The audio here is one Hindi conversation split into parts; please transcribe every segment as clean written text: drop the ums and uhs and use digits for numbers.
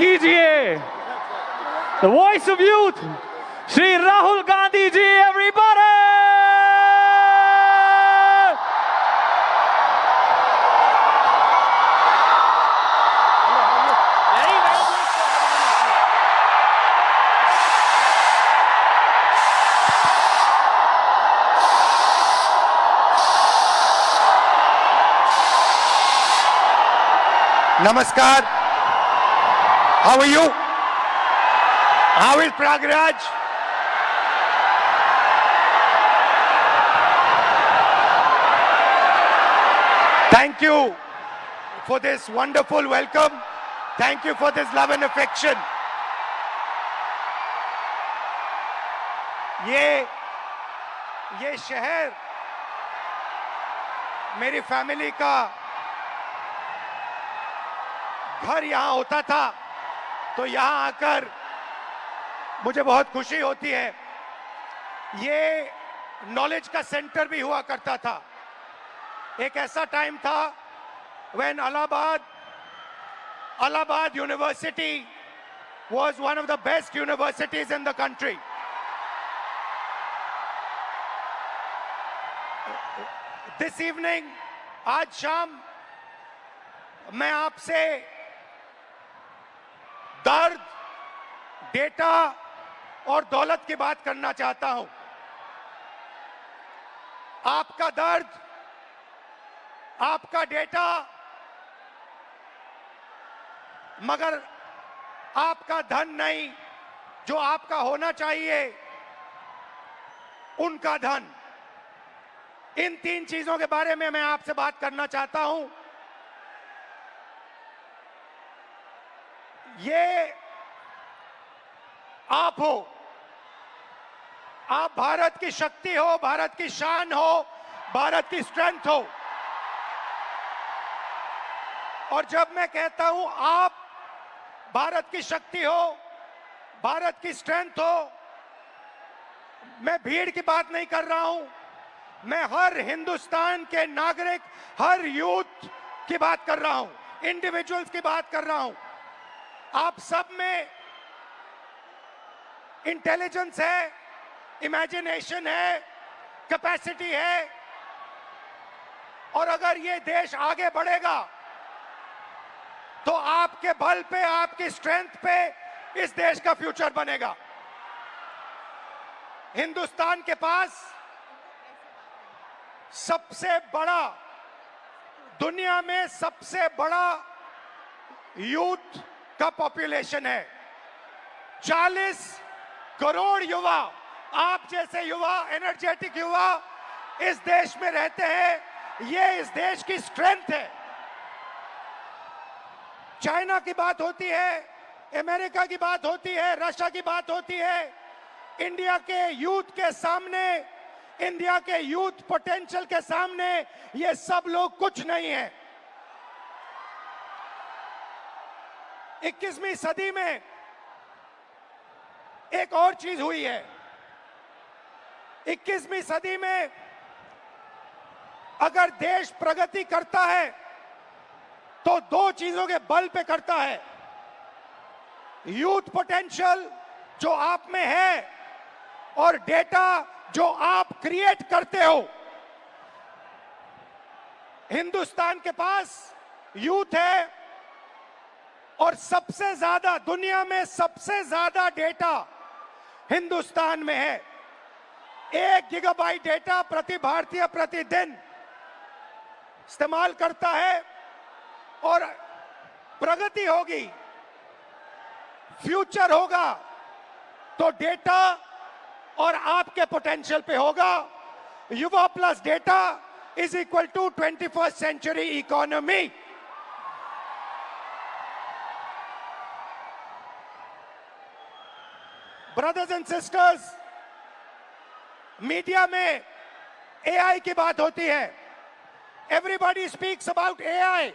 कीजिए the voice of youth Shri Rahul Gandhi ji. Everybody Namaskar. How are you? How is Pragraj? Thank you for this wonderful welcome. Thank you for this love and affection. ये शहर मेरी फैमिली का घर यहां होता था, तो यहां आकर मुझे बहुत खुशी होती है। ये नॉलेज का सेंटर भी हुआ करता था। एक ऐसा टाइम था when Allahabad University was one of the best universities in the country. This evening, आज शाम मैं आपसे दर्द, डेटा और दौलत की बात करना चाहता हूं। आपका दर्द, आपका डेटा, मगर आपका धन नहीं, जो आपका होना चाहिए, उनका धन। इन तीन चीजों के बारे में मैं आपसे बात करना चाहता हूं। ये आप हो, आप भारत की शक्ति हो, भारत की शान हो, भारत की स्ट्रेंथ हो। और जब मैं कहता हूं आप भारत की शक्ति हो, भारत की स्ट्रेंथ हो, मैं भीड़ की बात नहीं कर रहा हूं। मैं हर हिंदुस्तान के नागरिक, हर यूथ की बात कर रहा हूं, इंडिविजुअल्स की बात कर रहा हूं। आप सब में इंटेलिजेंस है, इमेजिनेशन है, कैपेसिटी है, और अगर ये देश आगे बढ़ेगा तो आपके बल पे, आपकी स्ट्रेंथ पे इस देश का फ्यूचर बनेगा। हिंदुस्तान के पास सबसे बड़ा, दुनिया में सबसे बड़ा यूथ का पॉपुलेशन है। 40 करोड़ युवा, आप जैसे युवा, एनर्जेटिक युवा इस देश में रहते हैं। ये इस देश की स्ट्रेंथ है। चाइना की बात होती है, अमेरिका की बात होती है, रशिया की बात होती है, इंडिया के यूथ के सामने, इंडिया के यूथ पोटेंशियल के सामने ये सब लोग कुछ नहीं है। 21वीं सदी में एक और चीज हुई है। 21वीं सदी में अगर देश प्रगति करता है तो दो चीजों के बल पे करता है। यूथ पोटेंशियल जो आप में है और डेटा जो आप क्रिएट करते हो। हिंदुस्तान के पास यूथ है और सबसे ज्यादा, दुनिया में सबसे ज्यादा डेटा हिंदुस्तान में है। 1 गीगाबाइट डेटा प्रति भारतीय प्रतिदिन इस्तेमाल करता है। और प्रगति होगी, फ्यूचर होगा तो डेटा और आपके पोटेंशियल पे होगा। युवा plus data is equal to 21st century economy. Brothers and sisters, media में एआई की बात होती है। Everybody speaks about AI,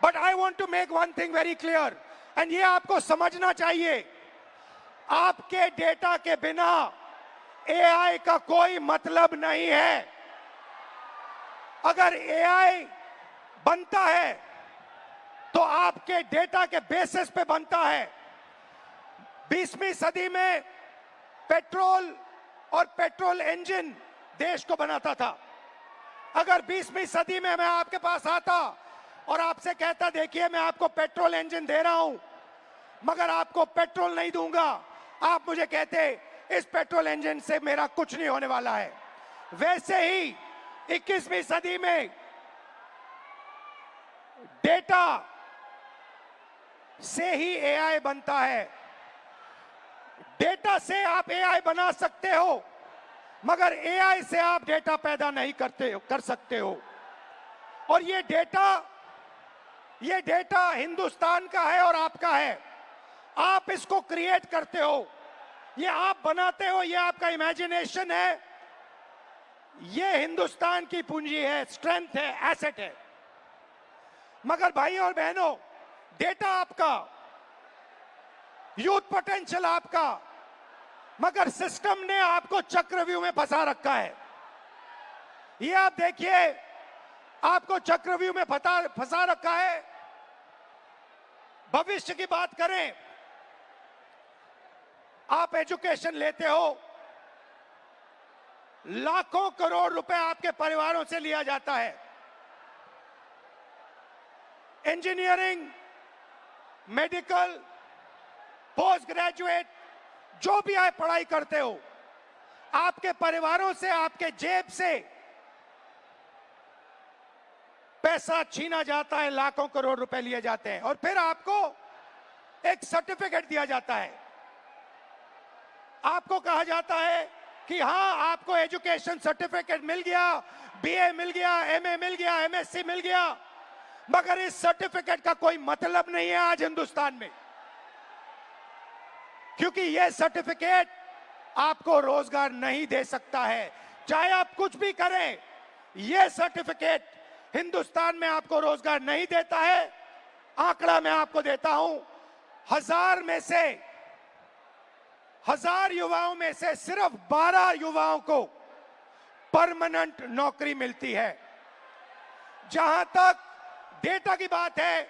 but I want to make one thing very clear, and ये आपको समझना चाहिए। आपके डेटा के बिना एआई का कोई मतलब नहीं है। अगर एआई बनता है तो आपके डेटा के बेसिस पे बनता है। 20वीं सदी में पेट्रोल और पेट्रोल इंजन देश को बनाता था। अगर 20वीं सदी में मैं आपके पास आता और आपसे कहता देखिए मैं आपको पेट्रोल इंजन दे रहा हूं मगर आपको पेट्रोल नहीं दूंगा, आप मुझे कहते इस पेट्रोल इंजन से मेरा कुछ नहीं होने वाला है। वैसे ही 21वीं सदी में डेटा से ही एआई बनता है। डेटा से आप एआई बना सकते हो मगर एआई से आप डेटा पैदा नहीं कर सकते हो। और ये डेटा हिंदुस्तान का है और आपका है। आप इसको क्रिएट करते हो, ये आप बनाते हो, ये आपका इमेजिनेशन है, ये हिंदुस्तान की पूंजी है, स्ट्रेंथ है, एसेट है। मगर भाई और बहनों, डेटा आपका, यूथ पोटेंशियल आपका, मगर सिस्टम ने आपको चक्रव्यूह में फंसा रखा है। ये आप देखिए, आपको चक्रव्यूह में फंसा रखा है। भविष्य की बात करें, आप एजुकेशन लेते हो, लाखों करोड़ रुपए आपके परिवारों से लिया जाता है। इंजीनियरिंग, मेडिकल, पोस्ट ग्रेजुएट, जो भी आप पढ़ाई करते हो, आपके परिवारों से, आपके जेब से पैसा छीना जाता है, लाखों करोड़ रुपए लिए जाते हैं और फिर आपको एक सर्टिफिकेट दिया जाता है। आपको कहा जाता है कि हां आपको एजुकेशन सर्टिफिकेट मिल गया, बीए मिल गया, एमए मिल गया, एमएससी मिल गया, मगर इस सर्टिफिकेट का कोई मतलब नहीं है आज हिंदुस्तान में, क्योंकि यह सर्टिफिकेट आपको रोजगार नहीं दे सकता है। चाहे आप कुछ भी करें, यह सर्टिफिकेट हिंदुस्तान में आपको रोजगार नहीं देता है। आंकड़ा मैं आपको देता हूं, 1000 युवाओं में से सिर्फ 12 युवाओं को परमानेंट नौकरी मिलती है। जहां तक डेटा की बात है,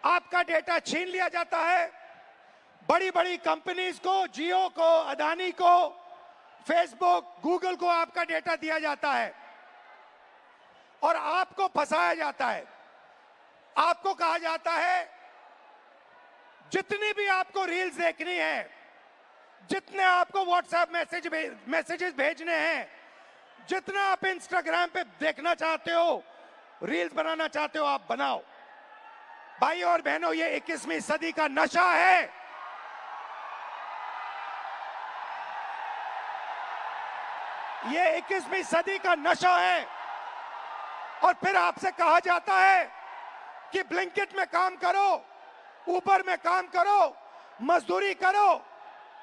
आपका डेटा छीन लिया जाता है। बड़ी बड़ी कंपनीज को, जियो को, अदानी को, फेसबुक, गूगल को आपका डेटा दिया जाता है और आपको फंसाया जाता है। आपको कहा जाता है जितनी भी आपको रील्स देखनी है, जितने आपको व्हाट्सएप मैसेजेस भेजने हैं, जितना आप इंस्टाग्राम पे देखना चाहते हो, रील्स बनाना चाहते हो, आप बनाओ। भाई और बहनों, ये 21वीं सदी का नशा है। ये 21वीं सदी का नशा है। और फिर आपसे कहा जाता है कि ब्लिंकिट में काम करो, ऊबर में काम करो, मजदूरी करो,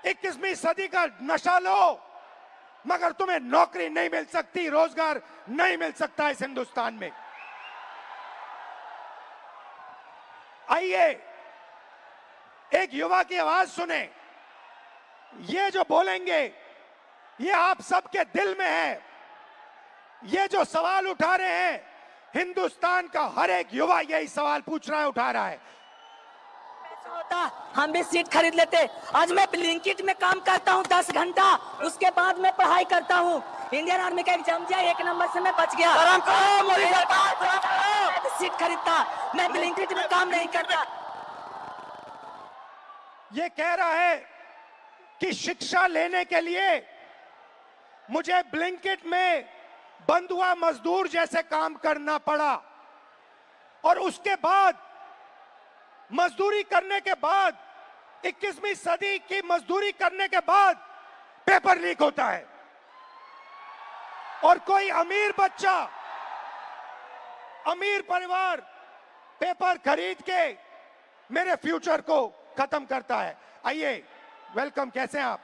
21वीं सदी का नशा लो, मगर तुम्हें नौकरी नहीं मिल सकती, रोजगार नहीं मिल सकता इस हिंदुस्तान में। आइए एक युवा की आवाज सुने। ये जो बोलेंगे, ये आप सबके दिल में है। ये जो सवाल उठा रहे हैं, हिंदुस्तान का हर एक युवा यही सवाल पूछ रहा है, उठा रहा है। होता हम भी सीट खरीद लेते। आज मैं ब्लिंकिट में काम करता हूँ 10 घंटा, उसके बाद मैं पढ़ाई करता हूँ। इंडियन आर्मी का एग्जाम दिया, 1 नंबर से मैं बच गया। सीट खरीदता, मैं ब्लिंकिट में काम नहीं करता। ये कह रहा है कि शिक्षा लेने के लिए मुझे ब्लिंकिट में बंधुआ मजदूर जैसे काम करना पड़ा और उसके बाद मजदूरी करने के बाद, 21वीं सदी की मजदूरी करने के बाद पेपर लीक होता है और कोई अमीर बच्चा, अमीर परिवार पेपर खरीद के मेरे फ्यूचर को खत्म करता है। आइए, वेलकम। कैसे हैं आप?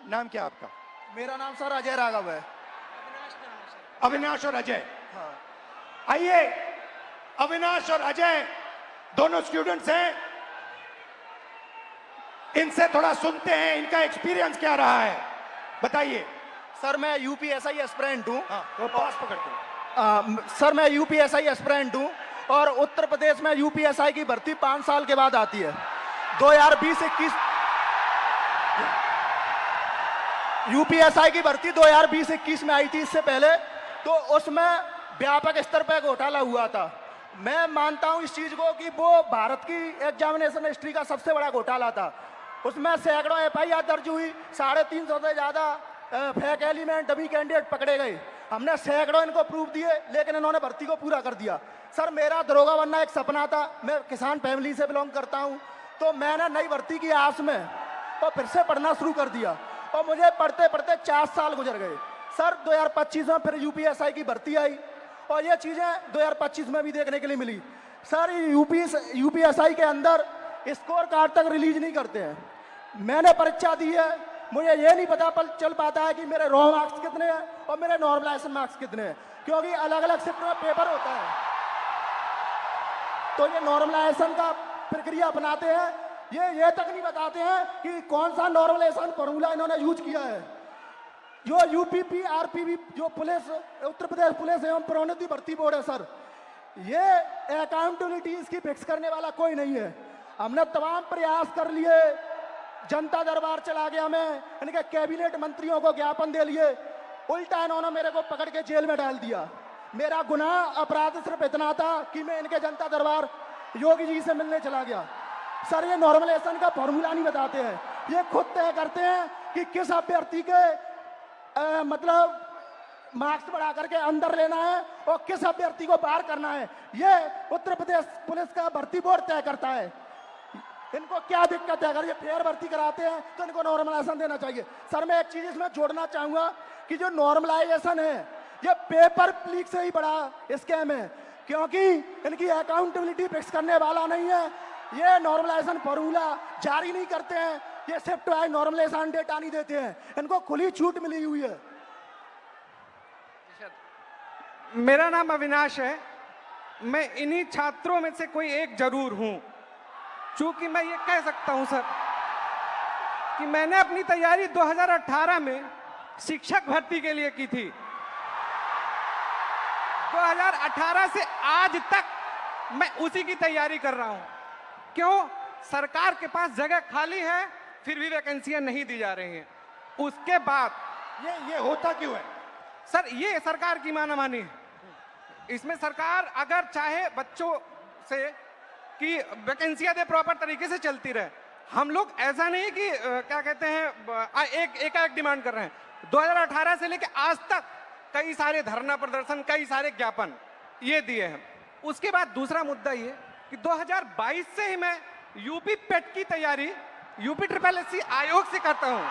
नाम क्या आपका? मेरा नाम सर अजय राघव है। अविनाश और अजय। हाँ। आइए, अविनाश और अजय दोनों स्टूडेंट्स हैं, इनसे थोड़ा सुनते हैं, इनका एक्सपीरियंस क्या रहा है, बताइए। सर मैं यूपीएसआई एस्पिरेंट हूँ। हाँ, तो पास पकड़ते हैं। सर मैं यूपीएसआई एस्पिरेंट हूँ और उत्तर प्रदेश में यूपीएसआई की भर्ती 5 साल के बाद आती है। 2020-21 यूपीएसआई की भर्ती 2020-21 में आई थी। इससे पहले तो उसमें व्यापक स्तर पर घोटाला हुआ था। मैं मानता हूं इस चीज को कि वो भारत की एग्जामिनेशन हिस्ट्री का सबसे बड़ा घोटाला था। उसमें सैकड़ों एफआईआर दर्ज हुई, 350 से ज्यादा फेक एलिमेंट डमी कैंडिडेट पकड़े गए। हमने सैकड़ों इनको प्रूफ दिए, लेकिन इन्होंने भर्ती को पूरा कर दिया। सर, मेरा दरोगा बनना एक सपना था। मैं किसान फैमिली से बिलोंग करता हूं, तो मैंने नई भर्ती की आस में और फिर से पढ़ना शुरू कर दिया, और मुझे पढ़ते पढ़ते 4 साल गुजर गए। सर, 2025 में फिर यूपीएसआई की भर्ती आई, और ये चीजें 2025 में भी देखने के लिए मिली। सर, यूपीएसआई के अंदर स्कोर कार्ड तक रिलीज नहीं करते हैं। मैंने परीक्षा दी है, मुझे ये नहीं पता चल पाता है कि मेरे रॉ मार्क्स कितने हैं और मेरे नॉर्मलाइजेशन मार्क्स कितने हैं, क्योंकि अलग अलग शिफ्ट में पेपर होता है। तो ये नॉर्मलाइजेशन का प्रक्रिया अपनाते हैं, ये तक नहीं बताते हैं कि कौन सा नॉर्मलाइजेशन फॉर्मूला इन्होंने यूज किया है। जो यूपीपी आरपीबी जो पुलिस उत्तर प्रदेश पुलिस एवं प्रोन्नति भर्ती बोर्ड है सर, ये अकाउंटेबिलिटी इसकी फिक्स करने वाला कोई नहीं है। हमने तमाम प्रयास कर लिए, जनता दरबार चला गया, मैं इनके कैबिनेट मंत्रियों को ज्ञापन दे लिए, उल्टा इन्होंने मेरे को पकड़ के जेल में डाल दिया। मेरा गुनाह अपराध सिर्फ इतना था कि मैं इनके जनता दरबार योगी जी से मिलने चला गया। सर, ये नॉर्मलाइजेशन का फॉर्मूला नहीं बताते हैं, ये खुद तय करते हैं कि किस अभ्यर्थी के मतलब मार्क्स बढ़ा करके अंदर लेना है और किस अभ्यर्थी को बाहर करना है। ये उत्तर प्रदेश पुलिस का भर्ती बोर्ड तय करता है। इनको क्या दिक्कत है? अगर ये फेयर भर्ती कराते हैं तो इनको नॉर्मलाइजेशन देना चाहिए। सर, मैं एक चीज इसमें जोड़ना चाहूंगा कि जो नॉर्मलाइजेशन है ये पेपर लीक से ही बड़ा स्कैम है, क्योंकि इनकी अकाउंटेबिलिटी फिक्स करने वाला नहीं है। ये नॉर्मलाइजेशन फॉर्मूला जारी नहीं करते हैं, ये शिफ्ट वाइज नॉर्मलाइजेशन डेटा नहीं देते हैं, इनको खुली छूट मिली हुई है। मेरा नाम अविनाश है, मैं इन्हीं छात्रों में से कोई एक जरूर हूं। चूंकि मैं ये कह सकता हूं सर कि मैंने अपनी तैयारी 2018 में शिक्षक भर्ती के लिए की थी। 2018 से आज तक मैं उसी की तैयारी कर रहा हूं। क्यों? सरकार के पास जगह खाली है, फिर भी वैकेंसियां नहीं दी जा रही हैं। उसके बाद ये होता क्यों है सर? ये सरकार की मानामानी है। इसमें सरकार अगर चाहे बच्चों से कि वैकेंसियां दे, प्रॉपर तरीके से चलती रहे। हम लोग ऐसा नहीं कि क्या कहते हैं एक डिमांड कर रहे हैं। 2018 से लेकर आज तक कई सारे धरना प्रदर्शन, कई सारे ज्ञापन ये दिए हैं। उसके बाद दूसरा मुद्दा ये कि 2022 से ही मैं यूपी पेट की तैयारी यूपी SSS आयोग से करता हूं।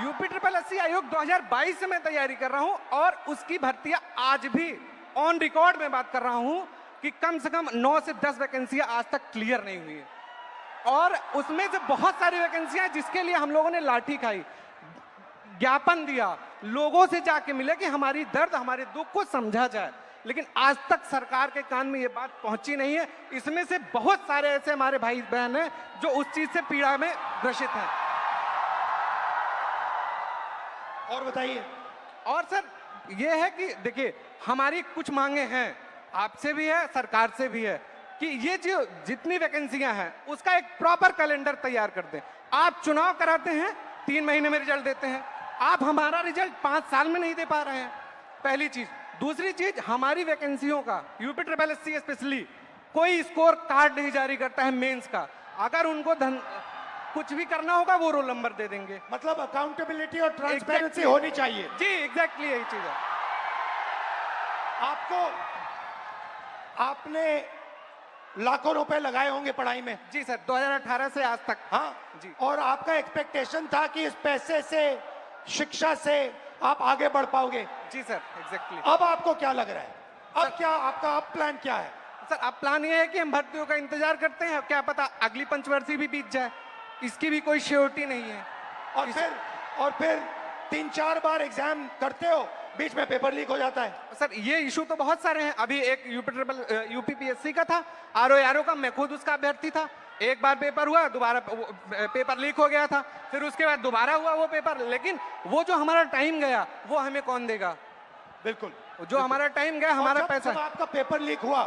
यूपी SSS आयोग 2022 से मैं तैयारी कर रहा हूं, और उसकी भर्तियां आज भी ऑन रिकॉर्ड में बात कर रहा हूं कि कम से कम 9 से 10 वैकेंसियां आज तक क्लियर नहीं हुई है, और उसमें से बहुत सारी वैकेंसियां जिसके लिए हम लोगों ने लाठी खाई, ज्ञापन दिया, लोगों से जाके मिले कि हमारी दर्द, हमारे दुख को समझा जाए, लेकिन आज तक सरकार के कान में ये बात पहुंची नहीं है। इसमें से बहुत सारे ऐसे हमारे भाई बहन हैं जो उस चीज से पीड़ा में ग्रसित हैं। और बताइए। और सर ये है कि देखिए, हमारी कुछ मांगे हैं, आपसे भी है, सरकार से भी है, कि ये जो जितनी वैकेंसियां हैं उसका एक प्रॉपर कैलेंडर तैयार कर दें। आप चुनाव कराते हैं, 3 महीने में रिजल्ट देते हैं, आप हमारा रिजल्ट 5 साल में नहीं दे पा रहे हैं, पहली चीज। दूसरी चीज, हमारी वैकेंसियों का यूपी SSS स्पेशली कोई स्कोर कार्ड नहीं जारी करता है मेंस का। अगर उनको कुछ भी करना होगा वो रोल नंबर दे देंगे। मतलब अकाउंटेबिलिटी और ट्रांसपेरेंसी होनी चाहिए। जी एग्जैक्टली यही चीज है। आपने लाखों रुपए लगाए होंगे पढ़ाई में। जी सर, 2018 से आज तक। हाँ जी। और आपका एक्सपेक्टेशन था कि इस पैसे से, शिक्षा से आप आगे बढ़ पाओगे। जी सर, एग्जैक्टली। अब आपको क्या लग रहा है? अब क्या आपका अब प्लान क्या है? सर, अब प्लान ये है कि हम भर्तियों का इंतजार करते हैं, क्या पता अगली पंचवर्षीय भी बीत जाए, इसकी भी कोई श्योरिटी नहीं है। और फिर 3-4 बार एग्जाम करते हो, बीच में पेपर लीक हो जाता है। सर ये इशू तो बहुत सारे हैं। अभी एक यूपी PSC का था, RO का, मैं खुद उसका अभ्यर्थी था। एक बार पेपर हुआ, दोबारा पेपर लीक हो गया था, फिर उसके बाद दोबारा हुआ वो पेपर, लेकिन वो जो हमारा टाइम गया वो हमें कौन देगा? बिल्कुल। जो हमारा टाइम गया, हमारा और जब पैसा। आपका पेपर लीक हुआ,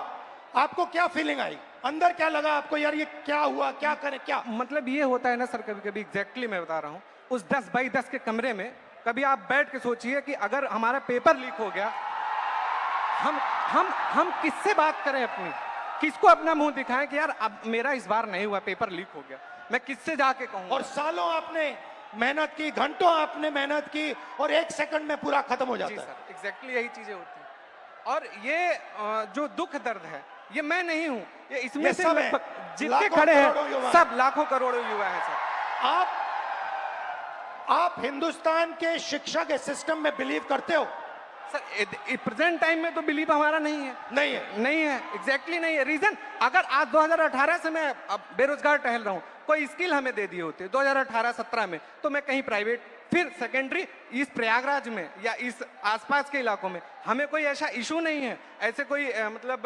आपको क्या फीलिंग आई, अंदर क्या लगा आपको, यार ये क्या हुआ, क्या करें क्या? मतलब ये होता है ना सर, कभी कभी एग्जैक्टली मैं बता रहा हूँ, उस 10 बाई 10 के कमरे में कभी आप बैठ के सोचिए कि अगर हमारा पेपर लीक हो गया, हम किससे बात करें अपनी, किसको अपना मुंह दिखाएं कि यार अब मेरा इस बार नहीं हुआ, पेपर लीक हो गया, मैं किससे जाके कहूँ? और सालों आपने मेहनत की, घंटों आपने मेहनत की, और 1 सेकंड में पूरा खत्म हो जी जाता है। सर, एग्जैक्टली यही चीजें होती हैं। और ये जो दुख दर्द है, ये मैं नहीं हूं, ये इसमें ये से सब है। लगभग जितने लाखों खड़े करोड़ों युवा हैं, सब लाखों करोड़ों युवा हैं सर। आप हिंदुस्तान के शिक्षा के सिस्टम में बिलीव करते हो? सर प्रेजेंट टाइम में तो बिलीव हमारा नहीं है। नहीं है। नहीं है, एग्जैक्टली नहीं है। रीजन, अगर आज 2018 से मैं अब बेरोजगार टहल रहा हूं, कोई स्किल हमें दे दिए होते 2018-17 में, तो मैं कहीं प्राइवेट, फिर सेकेंडरी, इस प्रयागराज में या इस आसपास के इलाकों में हमें कोई ऐसा इशू नहीं है, ऐसे कोई मतलब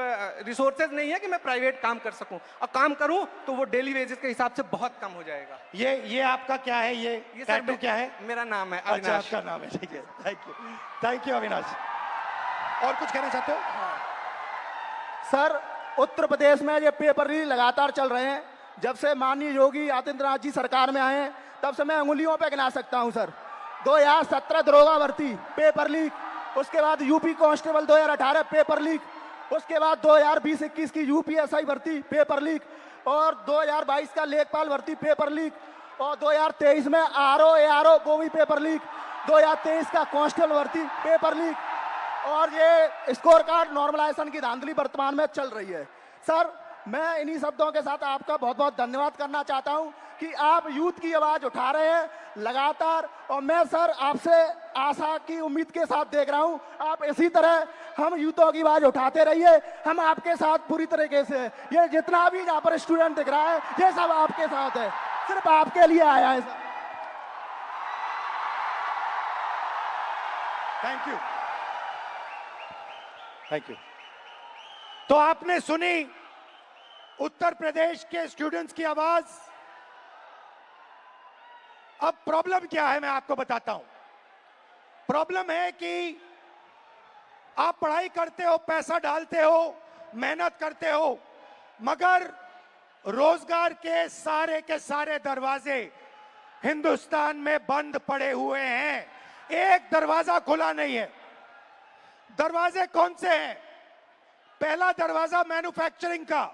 रिसोर्सेज नहीं है कि मैं प्राइवेट काम कर सकूं, और काम करूं तो वो डेली वेजेस के हिसाब से बहुत कम हो जाएगा। ये आपका क्या है, ये टैटू क्या है? मेरा नाम है अच्छा, अविनाश। आपका नाम है, ठीक है, थैंक यू अविनाश। और कुछ कहना चाहते हो? सर, उत्तर प्रदेश में ये पेपर लीक लगातार चल रहे हैं। जब से माननीय योगी आदित्यनाथ जी सरकार में आए हैं, तब से मैं उंगलियों पे गिना सकता हूं सर। 2017 दरोगा भर्ती पेपर लीक, उसके बाद यूपी कांस्टेबल 2018 पेपर लीक, उसके बाद 2020-21 की यूपीएसआई भर्ती पेपर लीक, और 2022 का लेखपाल भर्ती पेपर लीक, और 2023 में आरओ एआरओ वो भी पेपर लीक, 2023 का कांस्टेबल भर्ती पेपर लीक, और ये स्कोर कार्ड नॉर्मलाइजेशन की धांधली वर्तमान में चल रही है। सर, मैं इन्हीं शब्दों के साथ आपका बहुत बहुत धन्यवाद करना चाहता हूं कि आप यूथ की आवाज उठा रहे हैं लगातार, और मैं सर आपसे आशा की उम्मीद के साथ देख रहा हूं, आप इसी तरह हम यूथों की आवाज उठाते रहिए। हम आपके साथ पूरी तरीके से, ये जितना भी यहाँ पर स्टूडेंट दिख रहा है, ये सब आपके साथ है, सिर्फ आपके लिए आया है sir. Thank you, thank you. तो आपने सुनी उत्तर प्रदेश के स्टूडेंट्स की आवाज। अब प्रॉब्लम क्या है मैं आपको बताता हूं। प्रॉब्लम है कि आप पढ़ाई करते हो, पैसा डालते हो, मेहनत करते हो, मगर रोजगार के सारे दरवाजे हिंदुस्तान में बंद पड़े हुए हैं, एक दरवाजा खुला नहीं है। दरवाजे कौन से हैं? पहला दरवाजा मैन्युफैक्चरिंग का।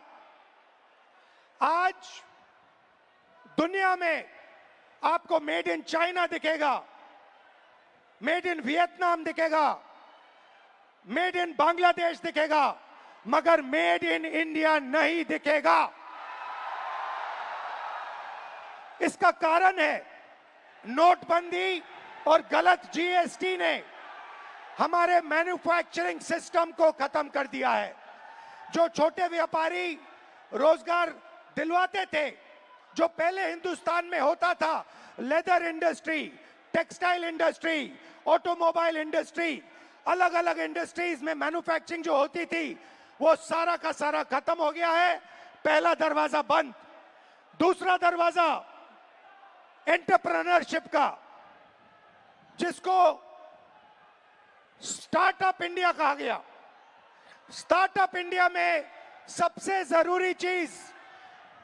आज दुनिया में आपको मेड इन चाइना दिखेगा, मेड इन वियतनाम दिखेगा, मेड इन बांग्लादेश दिखेगा, मगर मेड इन इंडिया नहीं दिखेगा। इसका कारण है नोटबंदी और गलत जीएसटी ने हमारे मैन्युफैक्चरिंग सिस्टम को खत्म कर दिया है। जो छोटे व्यापारी रोजगार दिलवाते थे, जो पहले हिंदुस्तान में होता था, leather industry, textile industry, automobile industry, अलग अलग इंडस्ट्रीज में मैन्युफैक्चरिंग जो होती थी, वो सारा का सारा खत्म हो गया है। पहला दरवाजा बंद। दूसरा दरवाजा एंटरप्रेन्योरशिप का, जिसको स्टार्टअप इंडिया कहा गया। स्टार्टअप इंडिया में सबसे जरूरी चीज,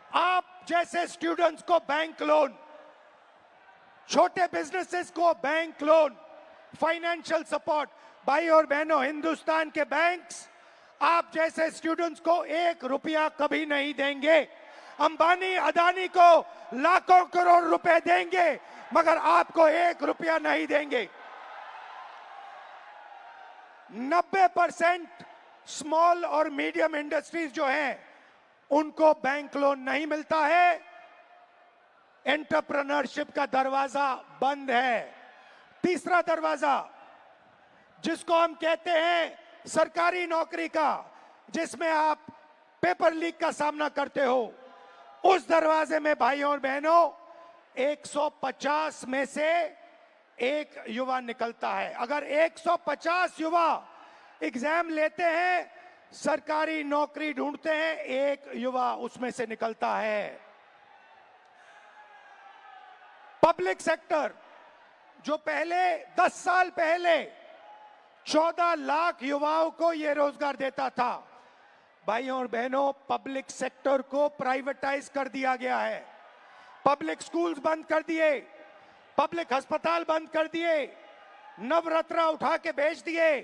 आप जैसे स्टूडेंट्स को बैंक लोन, छोटे बिजनेसेस को बैंक लोन, फाइनेंशियल सपोर्ट। भाई और बहनों, हिंदुस्तान के बैंक्स आप जैसे स्टूडेंट्स को 1 रुपया कभी नहीं देंगे। अंबानी अदानी को लाखों करोड़ रुपए देंगे, मगर आपको 1 रुपया नहीं देंगे। 90% स्मॉल और मीडियम इंडस्ट्रीज जो हैं, उनको बैंक लोन नहीं मिलता है। एंटरप्रेन्योरशिप का दरवाजा बंद है। तीसरा दरवाजा, जिसको हम कहते हैं सरकारी नौकरी का, जिसमें आप पेपर लीक का सामना करते हो, उस दरवाजे में भाइयों और बहनों 150 में से एक युवा निकलता है। अगर 150 युवा एग्जाम लेते हैं, सरकारी नौकरी ढूंढते हैं, एक युवा उसमें से निकलता है। पब्लिक सेक्टर, जो पहले 10 साल पहले 14 लाख युवाओं को यह रोजगार देता था। भाइयों और बहनों, पब्लिक सेक्टर को प्राइवेटाइज कर दिया गया है। पब्लिक स्कूल्स बंद कर दिए, पब्लिक अस्पताल बंद कर दिए, नवरत्न उठा के बेच दिए,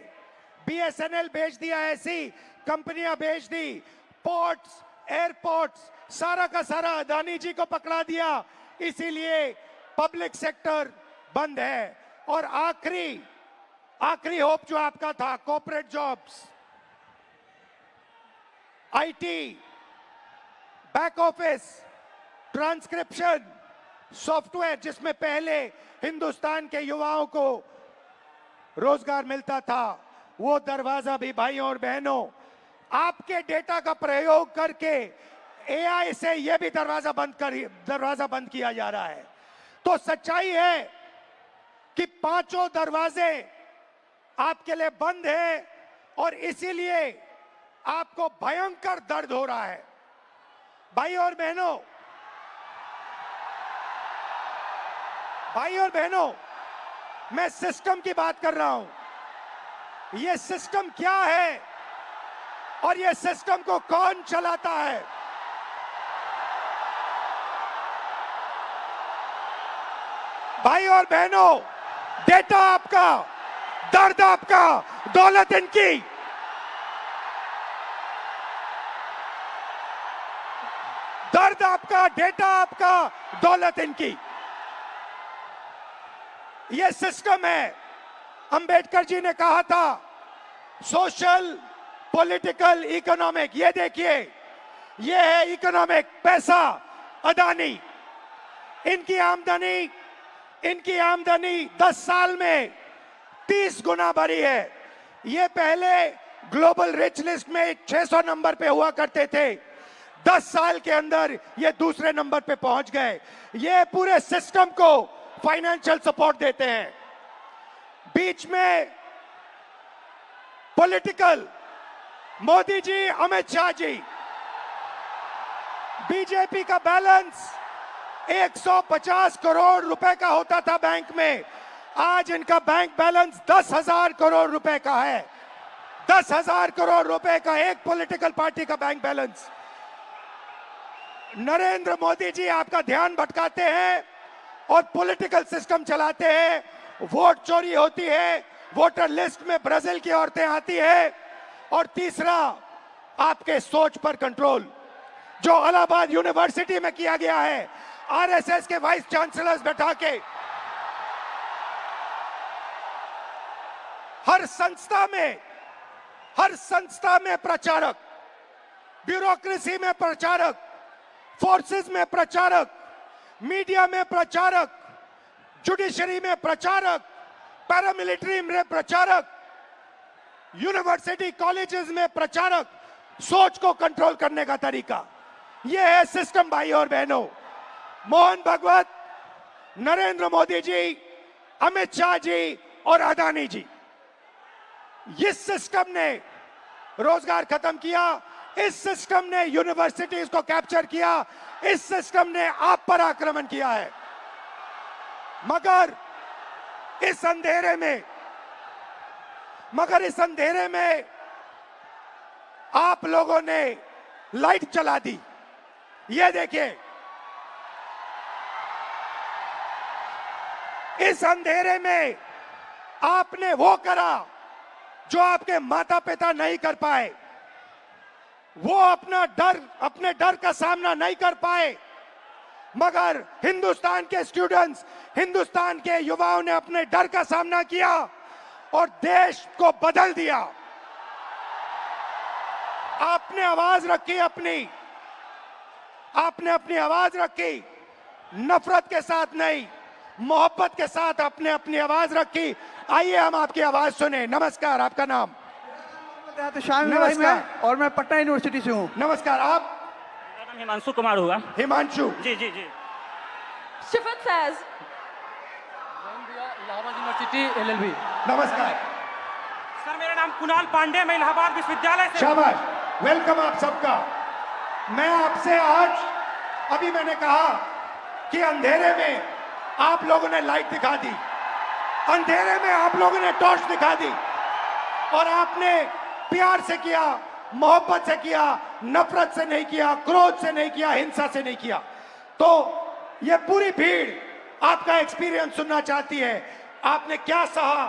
बीएसएनएल बेच दिया, ऐसी कंपनियां बेच दी, पोर्ट्स, एयरपोर्ट्स, सारा का सारा अदानी जी को पकड़ा दिया। इसीलिए पब्लिक सेक्टर बंद है। और आखिरी होप जो आपका था, corporate jobs, IT, back office, transcription, software, जिसमें पहले हिंदुस्तान के युवाओं को रोजगार मिलता था, वो दरवाजा भी भाइयों और बहनों आपके डेटा का प्रयोग करके एआई से यह भी दरवाजा बंद किया जा रहा है। तो सच्चाई है कि पांचों दरवाजे आपके लिए बंद है और इसीलिए आपको भयंकर दर्द हो रहा है। भाइयों और बहनों, मैं सिस्टम की बात कर रहा हूं। यह सिस्टम क्या है और यह सिस्टम को कौन चलाता है? भाइयों और बहनों, डेटा आपका, दर्द आपका, दौलत इनकी। दर्द आपका, डेटा आपका, दौलत इनकी। यह सिस्टम है। अंबेडकर जी ने कहा था सोशल, पॉलिटिकल, इकोनॉमिक। ये देखिए, ये है इकोनॉमिक, पैसा, अदानी। इनकी आमदनी 10 साल में 30 गुना बढ़ी है। ये पहले ग्लोबल रिच लिस्ट में 600 नंबर पे हुआ करते थे, 10 साल के अंदर ये दूसरे नंबर पे पहुंच गए। ये पूरे सिस्टम को फाइनेंशियल सपोर्ट देते हैं। बीच में पॉलिटिकल, मोदी जी, अमित शाह जी। बीजेपी का बैलेंस 150 करोड़ रुपए का होता था बैंक में, आज इनका बैंक बैलेंस 10,000 करोड़ रुपए का है। 10,000 करोड़ रुपए का एक पॉलिटिकल पार्टी का बैंक बैलेंस। नरेंद्र मोदी जी आपका ध्यान भटकाते हैं और पॉलिटिकल सिस्टम चलाते हैं। वोट चोरी होती है, वोटर लिस्ट में ब्राजील की औरतें आती है। और तीसरा, आपके सोच पर कंट्रोल, जो इलाहाबाद यूनिवर्सिटी में किया गया है, आरएसएस के वाइस चांसलर्स बैठा के हर संस्था में प्रचारक, ब्यूरोक्रेसी में प्रचारक, फोर्सेस में प्रचारक, मीडिया में प्रचारक, जुडिशरी में प्रचारक, पैरामिलिट्री में प्रचारक, यूनिवर्सिटी कॉलेजेस में प्रचारक। सोच को कंट्रोल करने का तरीका यह है सिस्टम। भाई और बहनों, मोहन भगवत, नरेंद्र मोदी जी, अमित शाह जी और अदानी जी, इस सिस्टम ने रोजगार खत्म किया। इस सिस्टम ने यूनिवर्सिटीज को कैप्चर किया। इस सिस्टम ने आप पर आक्रमण किया है। मगर इस अंधेरे में आप लोगों ने लाइट चला दी। ये देखिए, इस अंधेरे में आपने वो करा जो आपके माता पिता नहीं कर पाए। वो अपने डर का सामना नहीं कर पाए, मगर हिंदुस्तान के स्टूडेंट्स, हिंदुस्तान के युवाओं ने अपने डर का सामना किया और देश को बदल दिया। आपने आवाज रखी आपने अपनी आवाज रखी, नफरत के साथ नहीं, मोहब्बत के साथ आपने अपनी आवाज रखी। आइए हम आपकी आवाज सुने। नमस्कार, आपका नाम? नमस्कार। और मैं पटना यूनिवर्सिटी से हूँ। नमस्कार। आप? मेरा नाम हिमांशु कुमार हुआ। हिमांशु जी जी जी। शिफत फैज, इलाहाबाद यूनिवर्सिटी LLB। नमस्कार सर, मेरा नाम कुणाल पांडे, मैं इलाहाबाद विश्वविद्यालय से। शाबाश, वेलकम आप सबका। मैं आपसे आज, अभी मैंने कहा कि अंधेरे में आप लोगों ने लाइट दिखा दी, अंधेरे में आप लोगों ने टॉर्च दिखा दी। और आपने प्यार से किया, मोहब्बत से किया, नफरत से नहीं किया, क्रोध से नहीं किया, हिंसा से नहीं किया। तो ये पूरी भीड़ आपका एक्सपीरियंस सुनना चाहती है। आपने क्या सहा,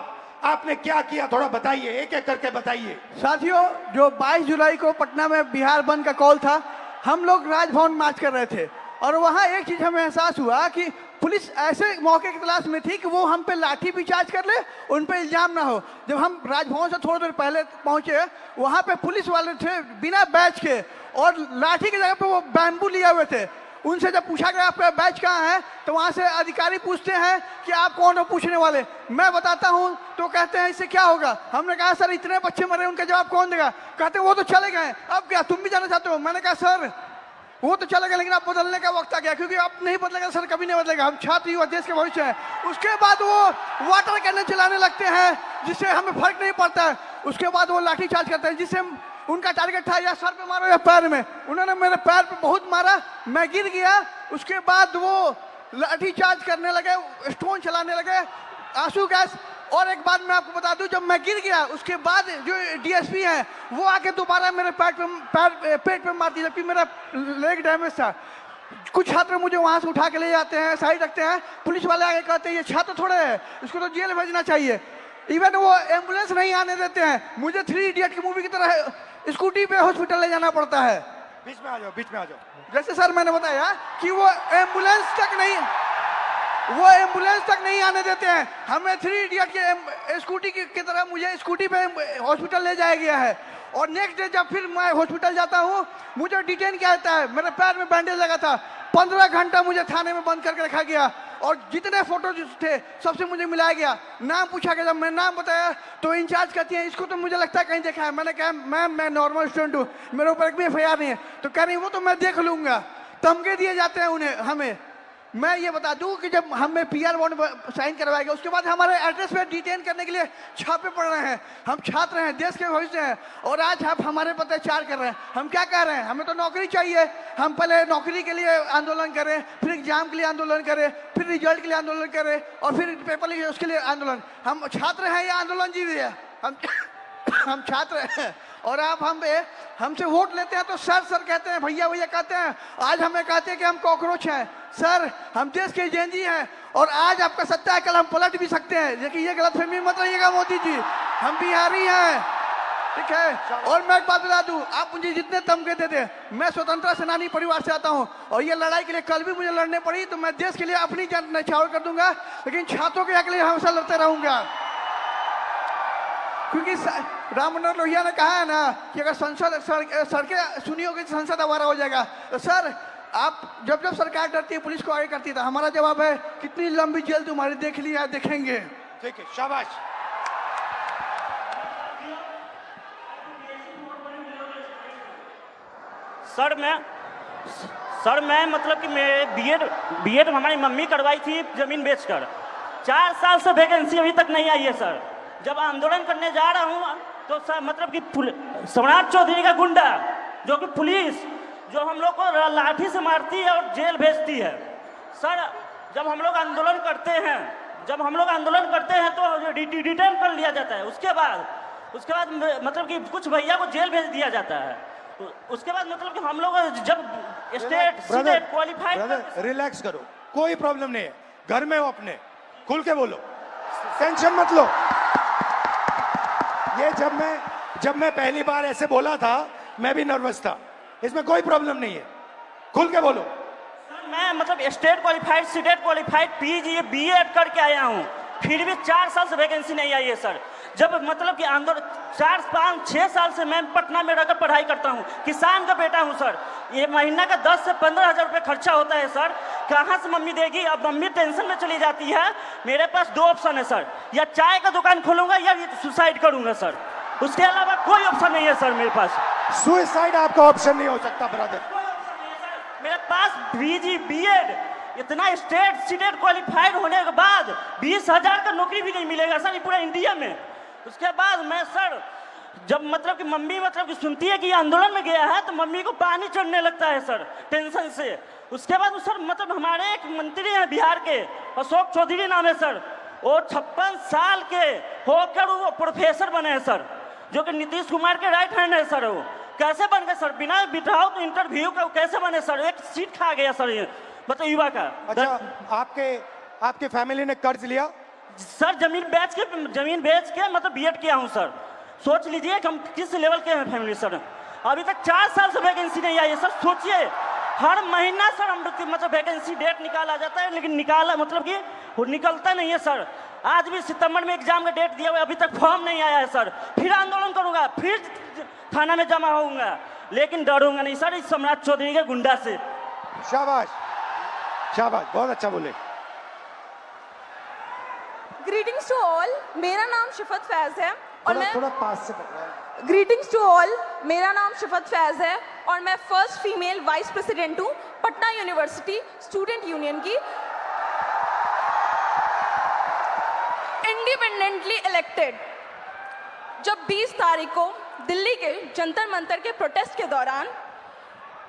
आपने क्या किया, थोड़ा बताइए, एक एक करके बताइए। साथियों, जो 22 जुलाई को पटना में बिहार बंद का कॉल था, हम लोग राजभवन मार्च कर रहे थे और वहाँ एक चीज हमें एहसास हुआ कि पुलिस ऐसे मौके की तलाश में थी कि वो हम पे लाठी भी चार्ज कर ले, उन पे इल्जाम ना हो। जब हम राजभवन से थोड़ी देर पहले पहुंचे, वहाँ पे पुलिस वाले थे बिना बैच के, और लाठी की जगह पे वो बैम्बू लिए हुए थे। उनसे जब पूछा गया आपका बैच कहाँ है, तो वहाँ से अधिकारी पूछते हैं कि आप कौन हो पूछने वाले। मैं बताता हूँ तो कहते हैं इससे क्या होगा। हमने कहा सर इतने बच्चे मरे, उनका जवाब कौन देगा। कहते वो तो चले गए, अब क्या तुम भी जाना चाहते हो। मैंने कहा सर वो तो चले गए, लेकिन अब बदलने का वक्त आ गया, क्योंकि अब नहीं बदलेगा सर, कभी नहीं बदलेगा। हम छात्र युवा देश के भविष्य हैं। उसके बाद वो वाटर कैनन चलाने लगते हैं, जिससे हमें फर्क नहीं पड़ता है। उसके बाद वो लाठी चार्ज करते हैं, जिससे उनका टारगेट था या सर पे मारो या पैर में। उन्होंने मेरे पैर पे बहुत मारा, मैं गिर गया। उसके बाद वो लाठी चार्ज करने लगे, स्टोन चलाने लगे, आंसू गैस। और एक बात मैं आपको बता दूं, जब मैं गिर गया उसके बाद जो डीएसपी है वो आके दोबारा मेरे पेट पे मारती, जबकि मेरा लेग डैमेज था। कुछ छात्र मुझे वहां से उठा के ले जाते हैं, साइड रखते हैं। पुलिस वाले आगे कहते हैं ये छात्र थोड़े है, इसको तो जेल भेजना चाहिए। इवन वो एम्बुलेंस नहीं आने देते हैं। मुझे 3 इडियट की मूवी की तरह स्कूटी पे हॉस्पिटल ले जाना पड़ता है। बीच में आ जाओ, बीच में आ जाओ। जैसे सर मैंने बताया कि वो एम्बुलेंस तक नहीं आने देते हैं। हमें 3 इडियट के स्कूटी की तरह मुझे स्कूटी पे हॉस्पिटल ले जाया गया है। और नेक्स्ट डे जब फिर मैं हॉस्पिटल जाता हूँ, मुझे डिटेन किया जाता है। मेरे पैर में बैंडेज लगा था, 15 घंटा मुझे थाने में बंद करके रखा गया। और जितने फोटो थे सबसे मुझे मिलाया गया, नाम पूछा गया। जब मैं नाम बताया तो इंचार्ज कहती है इसको तो मुझे लगता है कहीं देखा है। मैंने कहा मैम मैं नॉर्मल स्टूडेंट हूँ, मेरे ऊपर एक भी FIR नहीं है। तो कह रही वो तो मैं देख लूंगा। धमके दिए जाते हैं उन्हें हमें। मैं ये बता दूं कि जब हमें PR बॉन्ड साइन करवाया गया, उसके बाद हमारे एड्रेस पे डिटेन करने के लिए छापे पड़ रहे हैं। हम छात्र हैं, देश के भविष्य हैं, और आज आप हमारे पर अत्याचार कर रहे हैं। हम क्या कह रहे हैं, हमें तो नौकरी चाहिए। हम पहले नौकरी के लिए आंदोलन करें, फिर एग्जाम के लिए आंदोलन करें, फिर रिजल्ट के लिए आंदोलन करें, और फिर पेपर लिखे उसके लिए आंदोलन। हम छात्र हैं, ये आंदोलन जीवी है। हम छात्र हैं, और आप हमसे वोट लेते हैं तो सर सर कहते हैं, भैया भैया कहते हैं। आज हमें कहते हैं कि हम कॉकरोच हैं। सर हम देश के एजेंजी हैं, और आज आपका सत्ता है, कल हम पलट भी सकते हैं। लेकिन ये गलतफहमी मत रहिएगा मोदी जी, हम बिहारी हैं, ठीक है। और मैं एक बात बता दूं, आप मुझे जितने धमके देते, मैं स्वतंत्रता सेनानी परिवार से आता हूं, और ये लड़ाई के लिए कल भी मुझे लड़ने पड़ी तो मैं देश के लिए अपनी जान न्यौछावर कर दूंगा, लेकिन छात्रों के हक के लिए हमेशा लड़ते रहूंगा। क्योंकि राम मनोहर लोहिया ने कहा है ना कि अगर सड़कें सुनी होगी तो संसद आवारा हो जाएगा। तो सर आप जब सरकार डरती है पुलिस को आगे करती है, हमारा जवाब है कितनी लंबी जेल तुम्हारी देख लिया, देखेंगे। ठीक है, शाबाश। सर मैं मतलब कि मैं बीएड हमारी मम्मी करवाई थी जमीन बेचकर। 4 साल से वैकेंसी अभी तक नहीं आई है सर। जब आंदोलन करने जा रहा हूँ तो सर मतलब कि सम्राट चौधरी का गुंडा, जो कि पुलिस जो हम लोग को लाठी से मारती है और जेल भेजती है। सर जब हम लोग आंदोलन करते हैं तो डिटेन कर लिया जाता है। उसके बाद मतलब कि कुछ भैया को जेल भेज दिया जाता है। उसके बाद मतलब कि हम लोग जब स्टेट क्वालिफाइड। रिलैक्स करो, कोई प्रॉब्लम नहीं है, घर में हो अपने, खुल के बोलो, टेंशन मत लो। ये जब मैं पहली बार ऐसे बोला था, मैं भी नर्वस था। इसमें कोई प्रॉब्लम नहीं है, खुल के बोलो। सर मैं मतलब state qualified, state qualified, PG BEd करके आया हूँ, फिर भी 4 साल से वैकेंसी नहीं आई है सर। जब मतलब कि आंदोलन 4, 5, 6 साल से मैं पटना में रहकर पढ़ाई करता हूँ, किसान का बेटा हूँ सर। ये महीना का 10 से 15 हज़ार रुपये खर्चा होता है सर, कहाँ से मम्मी देगी। अब मम्मी टेंशन में चली जाती है। मेरे पास 2 ऑप्शन है सर, या चाय का दुकान खोलूंगा या सुसाइड करूंगा सर, उसके अलावा कोई ऑप्शन नहीं है सर मेरे पास। सुसाइड आपका ऑप्शन नहीं हो सकता ब्रदर। मेरे पास PG BEd, इतना स्टेट क्वालिफाइड होने के बाद 20,000 का नौकरी भी नहीं मिलेगा सर पूरा इंडिया में। उसके बाद मैं सर जब मतलब कि मम्मी मतलब कि सुनती है कि आंदोलन में गया है तो मम्मी को पानी चढ़ने लगता है सर टेंशन से। उसके बाद सर मतलब हमारे एक मंत्री हैं बिहार के, अशोक चौधरी नाम है सर, वो 56 साल के होकर वो प्रोफेसर बने हैं सर। जो कि नीतीश कुमार के राइट हैंड है सर। वो कैसे बन गए सर? बिना बिठाओ तो इंटरव्यू का कैसे बने सर? एक सीट खा गया सर ये, मतलब युवा का। अच्छा, आपके फैमिली ने कर्ज लिया? सर जमीन बेच के मतलब बीएड किया हूँ सर। सोच लीजिए कि हम किस लेवल के हैं फैमिली सर। अभी तक 4 साल से वैकेंसी नहीं आई है सर। सोचिए, हर महीना सर हम मतलब वैकेंसी डेट निकाला जाता है, लेकिन निकाला मतलब कि वो निकलता नहीं है सर। आज भी सितंबर में एग्जाम का डेट दिया हुआ है, अभी तक फॉर्म नहीं आया है सर। फिर आंदोलन करूंगा, फिर थाना में जमा होऊंगा, लेकिन डरूंगा नहीं सर इस सम्राट चौधरी के गुंडा से। शाबाश, शाबाश, बहुत अच्छा बोले। ग्रीटिंग्स टू ऑल, मेरा नाम शिफत फैज है और मैं थोड़ा पास से पकड़ा। ग्रीटिंग्स टू ऑल, मेरा नाम शिफत फैज है और मैं फर्स्ट फीमेल वाइस प्रेसिडेंट हूँ पटना यूनिवर्सिटी स्टूडेंट यूनियन की, इंडिपेंडेंटली इलेक्टेड। जब 20 तारीख को दिल्ली के जंतर मंतर के प्रोटेस्ट के दौरान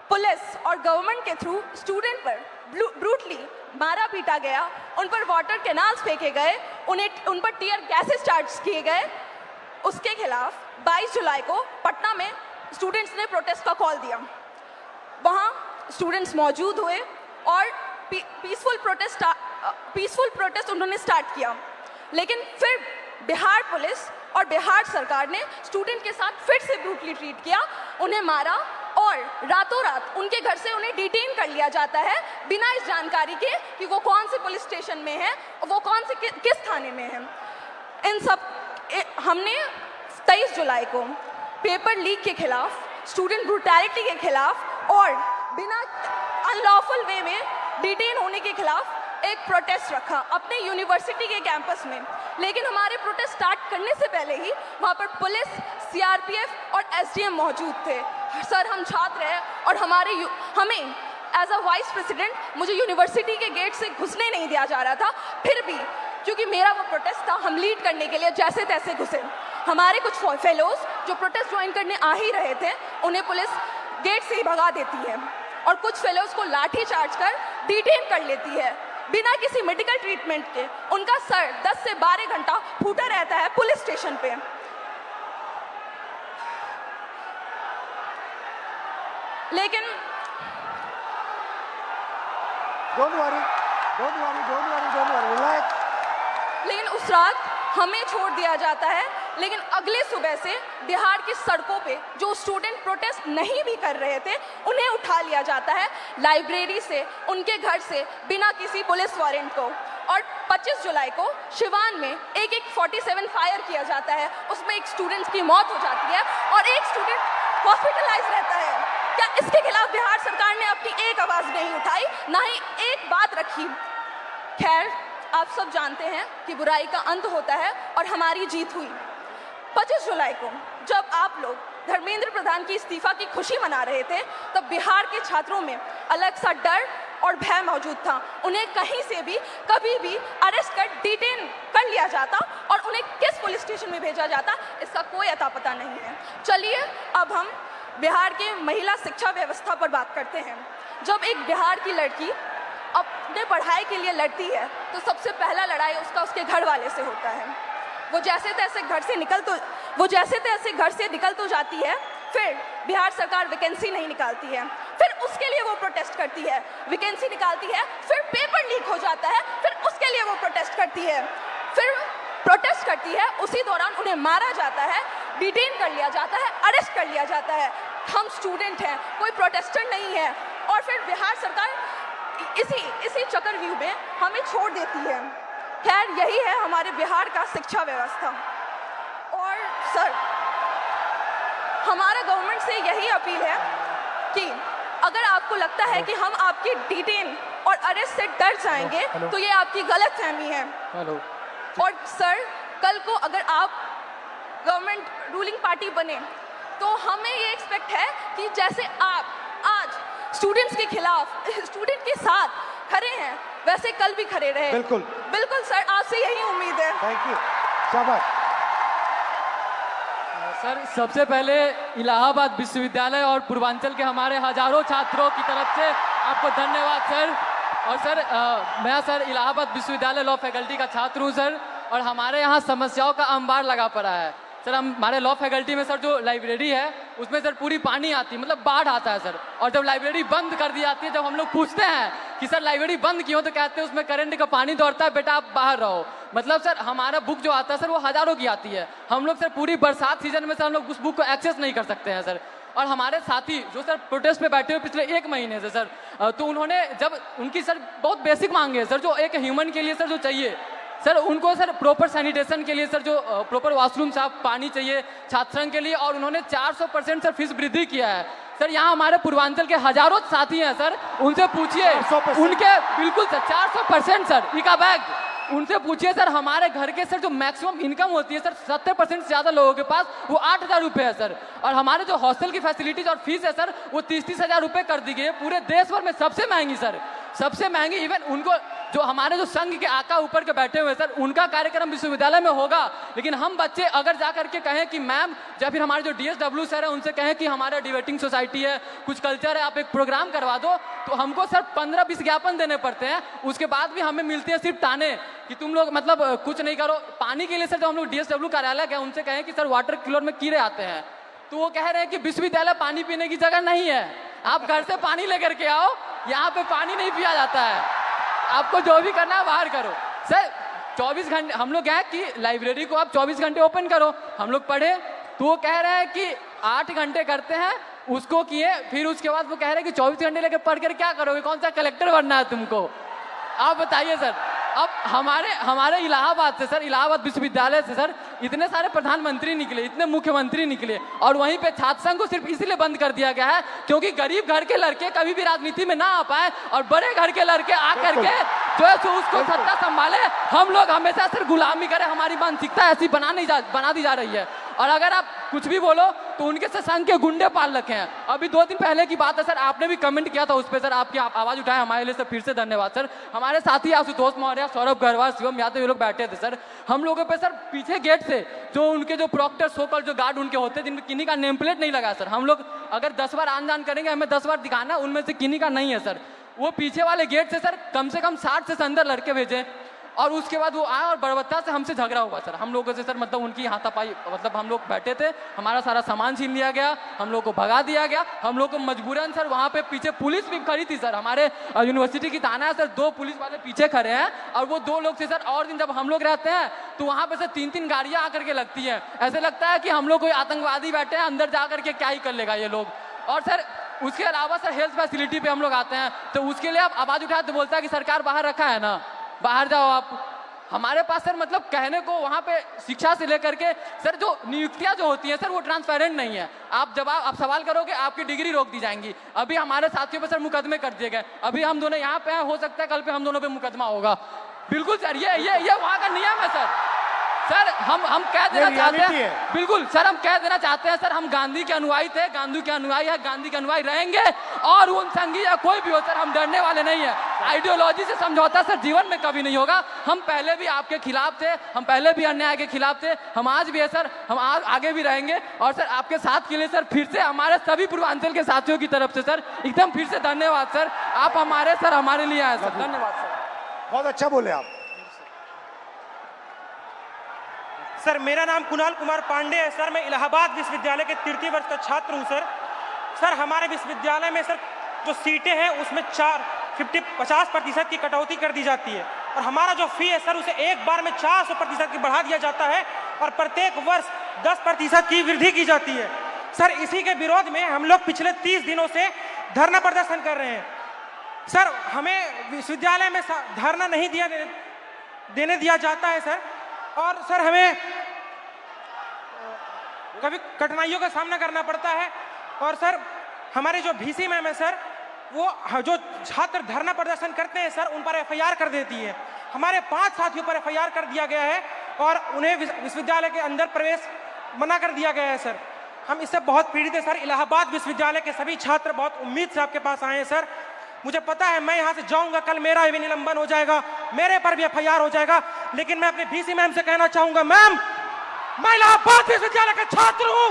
पुलिस और गवर्नमेंट के थ्रू स्टूडेंट पर ब्रूटली मारा पीटा गया, उन पर वाटर कैनाल्स फेंके गए, उन पर टीयर गैसेस चार्ज किए गए, उसके खिलाफ 22 जुलाई को पटना में स्टूडेंट्स ने प्रोटेस्ट का कॉल दिया। वहाँ स्टूडेंट्स मौजूद हुए और पीसफुल प्रोटेस्ट उन्होंने स्टार्ट किया, लेकिन फिर बिहार पुलिस और बिहार सरकार ने स्टूडेंट के साथ फिर से ब्रूटली ट्रीट किया, उन्हें मारा और रातों रात उनके घर से उन्हें डिटेन कर लिया जाता है बिना इस जानकारी के कि वो कौन से पुलिस स्टेशन में है और वो कौन से किस थाने में है। इन सब हमने 23 जुलाई को पेपर लीक के खिलाफ, स्टूडेंट ब्रूटैलिटी के खिलाफ और बिना अनलॉफुल वे में डिटेन होने के खिलाफ एक प्रोटेस्ट रखा अपने यूनिवर्सिटी के कैंपस में। लेकिन हमारे प्रोटेस्ट स्टार्ट करने से पहले ही वहाँ पर पुलिस, सीआरपीएफ और एसडीएम मौजूद थे। सर हम छात्र हैं और हमें एज अ वाइस प्रेसिडेंट मुझे यूनिवर्सिटी के गेट से घुसने नहीं दिया जा रहा था। फिर भी क्योंकि मेरा वो प्रोटेस्ट था, हम लीड करने के लिए जैसे तैसे घुसे। हमारे कुछ फेलोज जो प्रोटेस्ट ज्वाइन करने आ ही रहे थे, उन्हें पुलिस गेट से ही भगा देती है और कुछ फेलोज को लाठी चार्ज कर डिटेन कर लेती है बिना किसी मेडिकल ट्रीटमेंट के। उनका सर 10 से 12 घंटा फूटा रहता है पुलिस स्टेशन पे। लेकिन डोंट वरी, रिलैक्स। लेकिन उस रात हमें छोड़ दिया जाता है, लेकिन अगले सुबह से बिहार की सड़कों पे जो स्टूडेंट प्रोटेस्ट नहीं भी कर रहे थे उन्हें उठा लिया जाता है लाइब्रेरी से, उनके घर से, बिना किसी पुलिस वारंट को। और 25 जुलाई को शिवान में एक 47 फायर किया जाता है, उसमें एक स्टूडेंट की मौत हो जाती है और एक स्टूडेंट हॉस्पिटलाइज रहता है। क्या इसके खिलाफ बिहार सरकार ने अपनी एक आवाज नहीं उठाई, ना ही एक बात रखी? खैर, आप सब जानते हैं कि बुराई का अंत होता है और हमारी जीत हुई। 25 जुलाई को जब आप लोग धर्मेंद्र प्रधान की इस्तीफा की खुशी मना रहे थे, तब बिहार के छात्रों में अलग सा डर और भय मौजूद था। उन्हें कहीं से भी कभी भी अरेस्ट कर डिटेन कर लिया जाता और उन्हें किस पुलिस स्टेशन में भेजा जाता, इसका कोई अता पता नहीं है। चलिए अब हम बिहार के महिला शिक्षा व्यवस्था पर बात करते हैं। जब एक बिहार की लड़की अपने पढ़ाई के लिए लड़ती है तो सबसे पहला लड़ाई उसके घर वाले से होता है। वो जैसे तैसे घर से निकल तो जाती है, फिर बिहार सरकार वैकेंसी नहीं निकालती है, फिर उसके लिए वो प्रोटेस्ट करती है, वैकेंसी निकालती है, फिर पेपर लीक हो जाता है, फिर उसके लिए वो प्रोटेस्ट करती है, उसी दौरान उन्हें मारा जाता है, डिटेन कर लिया जाता है, अरेस्ट कर लिया जाता है। हम स्टूडेंट हैं, कोई प्रोटेस्टर नहीं है, और फिर बिहार सरकार इसी चक्रव्यूह में हमें छोड़ देती है। खैर, यही है हमारे बिहार का शिक्षा व्यवस्था। और सर, हमारा गवर्नमेंट से यही अपील है कि अगर आपको लगता है कि हम आपकी डिटेन और अरेस्ट से डर जाएंगे तो ये आपकी गलत फहमी है। और सर, कल को अगर आप गवर्नमेंट रूलिंग पार्टी बने तो हमें ये एक्सपेक्ट है कि जैसे आप आज स्टूडेंट्स के खिलाफ, स्टूडेंट के साथ खड़े हैं, वैसे कल भी खड़े रहे। बिल्कुल सर, आपसे यही उम्मीद है। थैंक यू, शाबाश। सर, सबसे पहले इलाहाबाद विश्वविद्यालय और पूर्वांचल के हमारे हजारों छात्रों की तरफ से आपको धन्यवाद सर। और सर, मैं सर इलाहाबाद विश्वविद्यालय लॉ फैकल्टी का छात्र हूँ सर, और हमारे यहाँ समस्याओं का अंबार लगा पड़ा है। सर हमारे लॉ फैकल्टी में सर जो लाइब्रेरी है उसमें सर पूरी पानी आती है, मतलब बाढ़ आता है सर। और जब लाइब्रेरी बंद कर दी जाती है, जब हम लोग पूछते हैं कि सर लाइब्रेरी बंद क्यों, तो कहते हैं उसमें करंट का पानी दौड़ता है, बेटा आप बाहर रहो। मतलब सर हमारा बुक जो आता है सर वो हज़ारों की आती है। हम लोग सर पूरी बरसात सीजन में सर हम लोग उस बुक को एक्सेस नहीं कर सकते हैं सर। और हमारे साथी जो सर प्रोटेस्ट पे बैठे हुए पिछले 1 महीने से सर, तो उन्होंने जब उनकी सर बहुत बेसिक मांगे है सर, जो एक ह्यूमन के लिए सर जो चाहिए सर, उनको सर प्रॉपर सैनिटेशन के लिए सर जो प्रॉपर वॉशरूम साफ पानी चाहिए छात्र संघ के लिए, और उन्होंने 400% सर फीस वृद्धि किया है सर। यहाँ हमारे पूर्वांचल के हजारों साथी हैं सर, उनसे पूछिए, उनके बिल्कुल सर 400% सर इका बैग, उनसे पूछिए सर हमारे घर के सर जो मैक्सिमम इनकम होती है सर 70% से ज़्यादा लोगों के पास वो 8,000 रुपये है सर। और हमारे जो हॉस्टल की फैसिलिटीज और फीस है सर वो 30-30 हज़ार रुपये कर दी गई है, पूरे देश भर में सबसे महंगी सर, सबसे महंगी। इवन उनको जो हमारे जो संघ के आका ऊपर के बैठे हुए सर, उनका कार्यक्रम विश्वविद्यालय में होगा, लेकिन हम बच्चे अगर जा करके कहें कि मैम, या फिर हमारे जो DSW सर है उनसे कहें कि हमारा डिबेटिंग सोसाइटी है, कुछ कल्चर है, आप एक प्रोग्राम करवा दो, तो हमको सर 15-20 ज्ञापन देने पड़ते हैं। उसके बाद भी हमें मिलती है सिर्फ ताने कि तुम लोग मतलब कुछ नहीं करो। पानी के लिए सर जो हम लोग DSW कार्यालय गए, उनसे कहें कि सर वाटर कूलर में कीड़े आते हैं, तो वो कह रहे हैं कि विश्वविद्यालय पानी पीने की जगह नहीं है, आप घर से पानी लेकर के आओ, यहाँ पे पानी नहीं पिया जाता है, आपको जो भी करना है बाहर करो। सर 24 घंटे हम लोग गए कि लाइब्रेरी को आप 24 घंटे ओपन करो, हम लोग पढ़े, तो वो कह रहे हैं कि 8 घंटे करते हैं, उसको किए, फिर उसके बाद वो कह रहे हैं कि 24 घंटे लेके पढ़ कर क्या करोगे, कौन सा कलेक्टर बनना है तुमको, आप बताइए सर। अब हमारे इलाहाबाद से सर, इलाहाबाद विश्वविद्यालय से सर इतने सारे प्रधानमंत्री निकले, इतने मुख्यमंत्री निकले, और वहीं पे छात्र संघ को सिर्फ इसलिए बंद कर दिया गया है क्योंकि गरीब घर के लड़के कभी भी राजनीति में ना आ पाए और बड़े घर के लड़के आकर के जो है सो उसको सत्ता संभाले। हम लोग हमेशा सर गुलामी करें, हमारी मानसिकता ऐसी बना दी जा रही है। और अगर आप कुछ भी बोलो तो उनके से संघ के गुंडे पाल रखे हैं। अभी 2 दिन पहले की बात है सर, आपने भी कमेंट किया था उस पर सर, आपकी आवाज उठाए हमारे लिए सर, फिर से धन्यवाद सर। हमारे साथी आशुतोष मौर्य, सौरभ गरवाल, शिवम यादव, ये लोग बैठे थे सर, हम लोगों पे सर पीछे गेट से जो उनके जो प्रॉक्टर सोकल जो गार्ड उनके होते हैं, जिनमें किन्हीं का नेम प्लेट नहीं लगा सर, हम लोग अगर 10 बार आन जान करेंगे, हमें 10 बार दिखाना, उनमें से किन्हीं का नहीं है सर। वो पीछे वाले गेट से सर कम से कम 60 से अंदर लड़के भेजे, और उसके बाद वो आए और बड़बत्ता से हमसे झगड़ा हुआ सर, हम लोगों से सर, मतलब उनकी हाथापाई, मतलब हम लोग बैठे थे, हमारा सारा सामान छीन लिया गया, हम लोग को भगा दिया गया, हम लोग को मजबूरन सर वहाँ पे पीछे पुलिस भी खड़ी थी सर, हमारे यूनिवर्सिटी की थाना है सर, 2 पुलिस वाले पीछे खड़े हैं, और वो 2 लोग से सर, और दिन जब हम लोग रहते हैं तो वहाँ पे सर 3-3 गाड़ियाँ आकर के लगती हैं, ऐसे लगता है कि हम लोग कोई आतंकवादी बैठे हैं, अंदर जा करके क्या ही कर लेगा ये लोग। और सर उसके अलावा सर हेल्थ फैसिलिटी पे हम लोग आते हैं तो उसके लिए आप आवाज उठाए तो बोलता है कि सरकार बाहर रखा है ना, बाहर जाओ आप। हमारे पास सर मतलब कहने को वहाँ पे शिक्षा से लेकर के सर जो नियुक्तियाँ जो होती हैं सर वो ट्रांसपेरेंट नहीं है। आप सवाल करोगे आपकी डिग्री रोक दी जाएंगी। अभी हमारे साथियों पे सर मुकदमे कर दिए गए, अभी हम दोनों यहाँ पे हैं, हो सकता है कल पे हम दोनों पे मुकदमा होगा। बिल्कुल सर, ये वहाँ का नियम है सर। सर हम कह देना चाहते हैं, बिल्कुल सर हम कह देना चाहते हैं सर, हम गांधी के अनुयायी थे, गांधी के अनुयायी है, गांधी के अनुयायी रहेंगे, और उन संघी या कोई भी हो सर, हम डरने वाले नहीं है। आइडियोलॉजी से समझौता सर जीवन में कभी नहीं होगा। हम पहले भी आपके खिलाफ थे, हम पहले भी अन्याय के खिलाफ थे, हम आज भी है सर, हम आगे भी रहेंगे। और सर आपके साथ के लिए सर फिर से हमारे सभी पूर्वांचल के साथियों की तरफ से सर एकदम फिर से धन्यवाद सर, आप हमारे लिए आए सर, धन्यवाद सर। बहुत अच्छा बोले आप। सर मेरा नाम कुणाल कुमार पांडे है सर, मैं इलाहाबाद विश्वविद्यालय के 3य वर्ष का छात्र हूं सर। सर हमारे विश्वविद्यालय में सर जो सीटें हैं उसमें 50% की कटौती कर दी जाती है, और हमारा जो फी है सर उसे एक बार में 400% की बढ़ा दिया जाता है, और प्रत्येक वर्ष 10% की वृद्धि की जाती है। सर इसी के विरोध में हम लोग पिछले 30 दिनों से धरना प्रदर्शन कर रहे हैं। सर हमें विश्वविद्यालय में धरना नहीं देने दिया जाता है सर, और सर हमें कभी कठिनाइयों का सामना करना पड़ता है। और सर हमारे जो VC मैम है सर, वो जो छात्र धरना प्रदर्शन करते हैं सर उन पर FIR कर देती है। हमारे 5 साथियों पर FIR कर दिया गया है और उन्हें विश्वविद्यालय के अंदर प्रवेश मना कर दिया गया है सर। हम इससे बहुत पीड़ित हैं सर। इलाहाबाद विश्वविद्यालय के सभी छात्र बहुत उम्मीद से आपके पास आए हैं सर। मुझे पता है मैं यहाँ से जाऊंगा, कल मेरा भी निलंबन हो जाएगा, मेरे पर भी FIR हो जाएगा, लेकिन मैं अपने VC मैम से कहना चाहूंगा, मैम मैं इलाहाबाद विश्वविद्यालय का छात्र हूँ,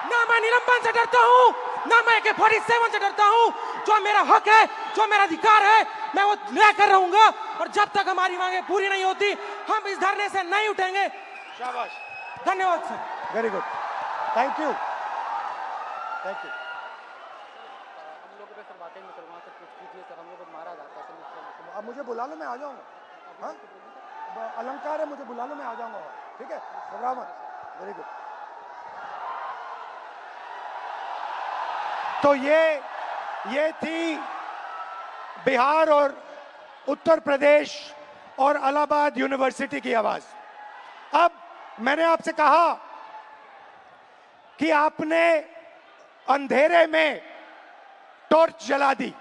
ना मैं निलंबन से डरता हूँ, ना मैं AK-47 से डरता हूँ। जो मेरा हक है, जो मेरा अधिकार है, मैं वो लेकर रहूंगा, और जब तक हमारी मांगे पूरी नहीं होती हम इस धरने से नहीं उठेंगे। शाबाश। धन्यवाद sir. Very good, thank you, thank you. हम लोगों पे सर बातें नहीं करवा सर, कुछ कीजिए सर, हम लोग को मारा जाता है सर। अब मुझे बुला लो, मैं आ जाऊंगा। हाँ, अलंकार है, मुझे बुला लो, मैं आ जाऊंगा। ठीक है, घबराओ मत। Very good. तो ये थी बिहार और उत्तर प्रदेश और इलाहाबाद यूनिवर्सिटी की आवाज। अब मैंने आपसे कहा कि आपने अंधेरे में टॉर्च जला दी,